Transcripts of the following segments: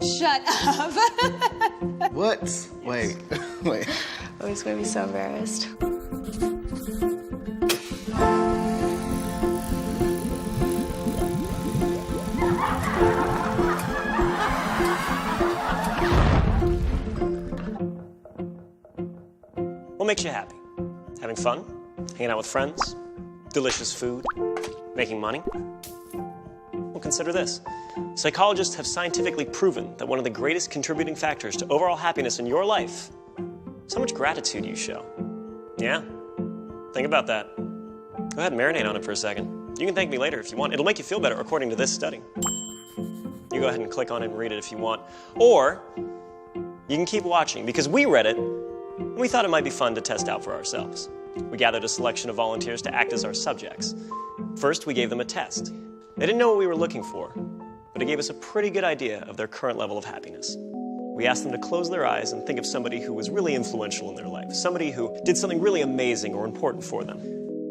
Shut up. What? Wait. Oh, he's gonna be so embarrassed. What makes you happy? Having fun? Hanging out with friends? Delicious food? Making money? Well, consider this. Psychologists have scientifically proven that one of the greatest contributing factors to overall happiness in your life is how much gratitude you show. Yeah? Think about that. Go ahead and marinate on it for a second. You can thank me later if you want. It'll make you feel better according to this study. You go ahead and click on it and read it if you want. Or you can keep watching because we read it and we thought it might be fun to test out for ourselves. We gathered a selection of volunteers to act as our subjects. First, we gave them a test. They didn't know what we were looking for, but it gave us a pretty good idea of their current level of happiness. We asked them to close their eyes and think of somebody who was really influential in their life, somebody who did something really amazing or important for them.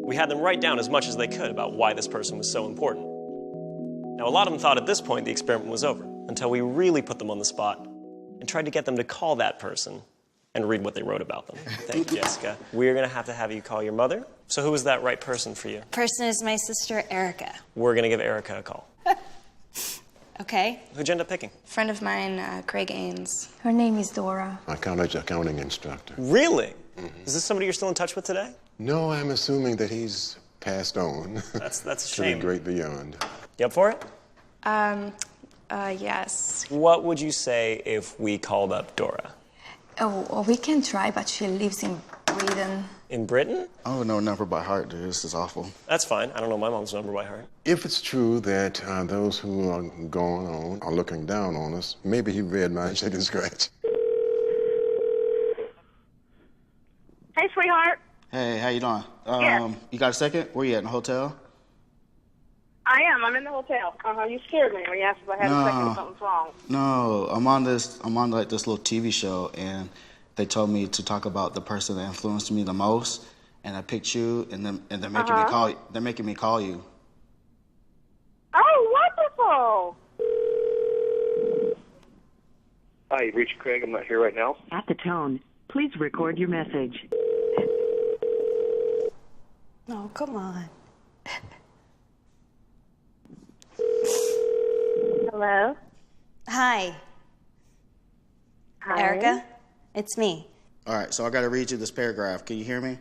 We had them write down as much as they could about why this person was so important. Now, a lot of them thought at this point the experiment was over, until we really put them on the spot and tried to get them to call that person and read what they wrote about them. Thank you, Jessica. We're going to have you call your mother. So who is that right person for you? Person is my sister, Erica. We're going to give Erica a call. Okay. Who'd you end up picking? Friend of mine, Craig Ains. Her name is Dora. My college accounting instructor. Really? Is this somebody you're still in touch with today? No, I'm assuming that he's passed on. That's a To shame. the great beyond. You up for it? Yes. What would you say if we called up Dora? Oh, we can try, but she lives in Britain. In Britain? I don't know number by heart, dude. This is awful. That's fine. I don't know my mom's number by heart. If it's true that those who are going on are looking down on us, maybe he read my chicken scratch. Hey, sweetheart. Hey, how you doing? Yeah. You got a second? Where you at, in the hotel? I am. I'm in the hotel. You scared me when you asked if I had a second if something's wrong. No, I'm on like this little TV show, and they told me to talk about the person that influenced me the most, and I picked you, and they're making me call. They're making me call you. Oh, wonderful! Hi, you've reached Craig. I'm not here right now. At the tone, please record your message. Oh, come on. Hello? Hi. Hi. Erica, it's me. All right, so I got to read you this paragraph. Can you hear me?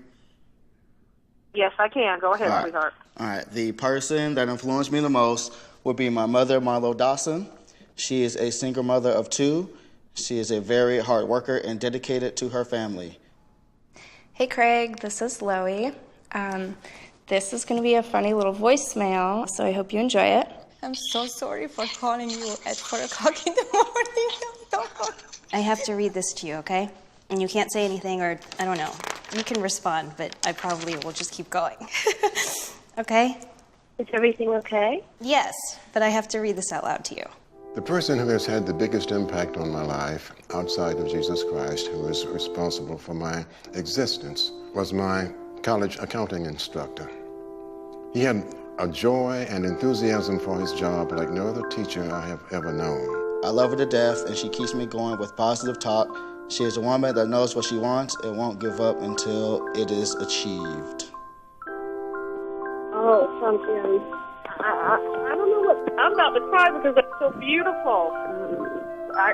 Yes, I can. Go ahead, All right. sweetheart. All right. The person that influenced me the most would be my mother, Marlo Dawson. She is a single mother of 2. She is a very hard worker and dedicated to her family. Hey, Craig. This is Loie. This is going to be a funny little voicemail, so I hope you enjoy it. I'm so sorry for calling you at 4 o'clock in the morning. I have to read this to you, okay? And you can't say anything or, I don't know. You can respond, but I probably will just keep going. Okay? Is everything okay? Yes, but I have to read this out loud to you. The person who has had the biggest impact on my life, outside of Jesus Christ, who is responsible for my existence, was my college accounting instructor. He had a joy and enthusiasm for his job like no other teacher I have ever known. I love her to death, and she keeps me going with positive talk. She is a woman that knows what she wants and won't give up until it is achieved. Oh, something. I don't know what. I'm about to cry because that's so beautiful. I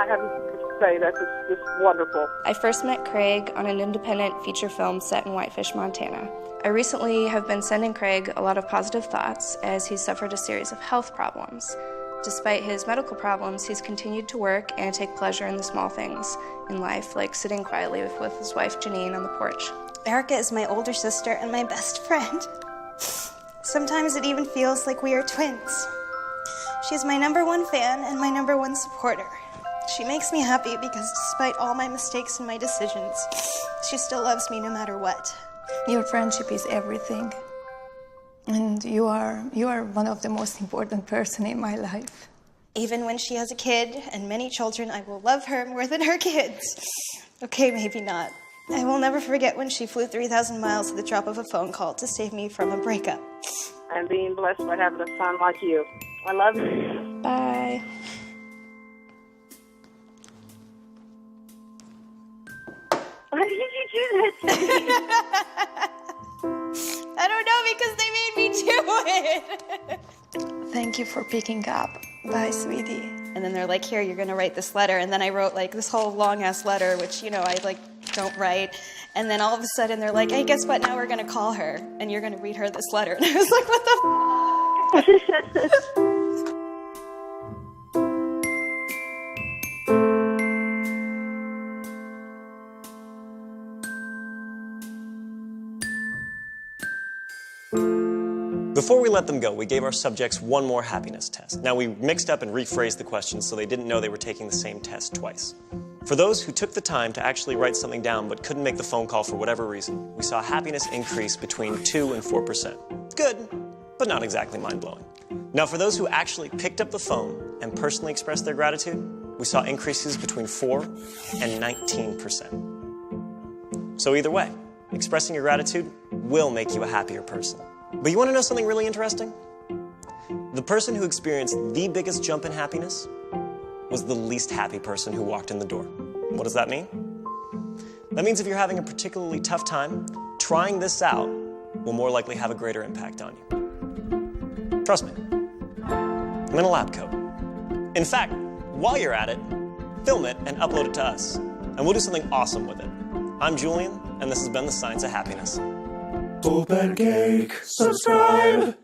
have to say that's just wonderful. I first met Craig on an independent feature film set in Whitefish, Montana. I recently have been sending Craig a lot of positive thoughts as he's suffered a series of health problems. Despite his medical problems, he's continued to work and take pleasure in the small things in life, like sitting quietly with his wife Janine on the porch. Erica is my older sister and my best friend. Sometimes it even feels like we are twins. She's my #1 fan and my #1 supporter. She makes me happy because despite all my mistakes and my decisions, she still loves me no matter what. Your friendship is everything. And you are one of the most important person in my life. Even when she has a kid and many children, I will love her more than her kids. Okay, maybe not. I will never forget when she flew 3,000 miles at the drop of a phone call to save me from a breakup. I'm being blessed by having a son like you. I love you. Bye. Why did you do this? I don't know, because they made me do it. Thank you for picking up. Bye, sweetie. And then they're like, here, you're gonna write this letter. And then I wrote like this whole long ass letter, which, you know, I like don't write. And then all of a sudden they're like, hey, guess what? Now we're gonna call her and you're gonna read her this letter. And I was like, what the f? Before we let them go, we gave our subjects one more happiness test. Now, we mixed up and rephrased the questions so they didn't know they were taking the same test twice. For those who took the time to actually write something down but couldn't make the phone call for whatever reason, we saw happiness increase between 2 and 4%. Good, but not exactly mind-blowing. Now, for those who actually picked up the phone and personally expressed their gratitude, we saw increases between 4 and 19%. So either way, expressing your gratitude will make you a happier person. But you want to know something really interesting? The person who experienced the biggest jump in happiness was the least happy person who walked in the door. What does that mean? That means if you're having a particularly tough time, trying this out will more likely have a greater impact on you. Trust me, I'm in a lab coat. In fact, while you're at it, film it and upload it to us, and we'll do something awesome with it. I'm Julian, and this has been The Science of Happiness. Open Cake, subscribe!